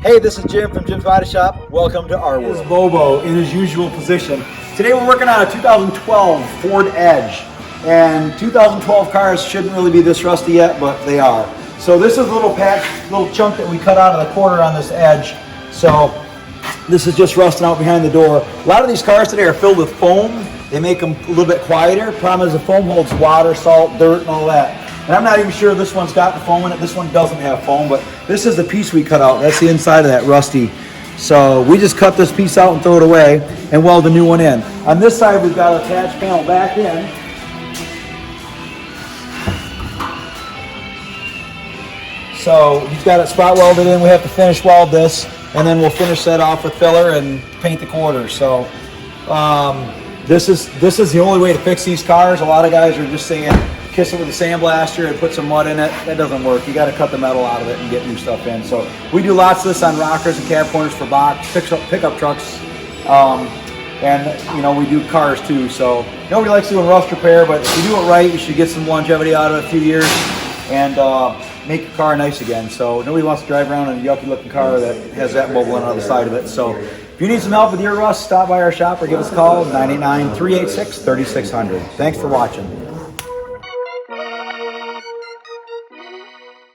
Hey, this is Jim from Jim's Body Shop. Welcome to our world. This is Bobo in his usual position. Today we're working on a 2012 Ford Edge. And 2012 cars shouldn't really be this rusty yet, but they are. So this is a little patch, little chunk that we cut out of the quarter on this Edge. So this is just rusting out behind the door. A lot of these cars today are filled with foam. They make them a little bit quieter. Problem is the foam holds water, salt, dirt, and all that. And I'm not even sure this one's got the foam in it. This one doesn't have foam, but this is the piece we cut out. That's the inside of that rusty. So we just cut this piece out and throw it away and weld a new one in. On this side, we've got a attached panel back in. So he's got it spot welded in. We have to finish weld this, and then we'll finish that off with filler and paint the quarters. So this is the only way to fix these cars. A lot of guys are just saying, kiss it with a sandblaster and put some mud in it. That doesn't work. You got to cut the metal out of it and get new stuff in. So we do lots of this on rockers and cab corners for box, pickup trucks, and you know, we do cars too. So nobody likes doing rust repair, but if you do it right, you should get some longevity out of it, a few years, and make your car nice again. So nobody wants to drive around in a yucky looking car that has that bubbling on the side of it. So if you need some help with your rust, stop by our shop or give us a call, 989-386-3600. Thanks for watching.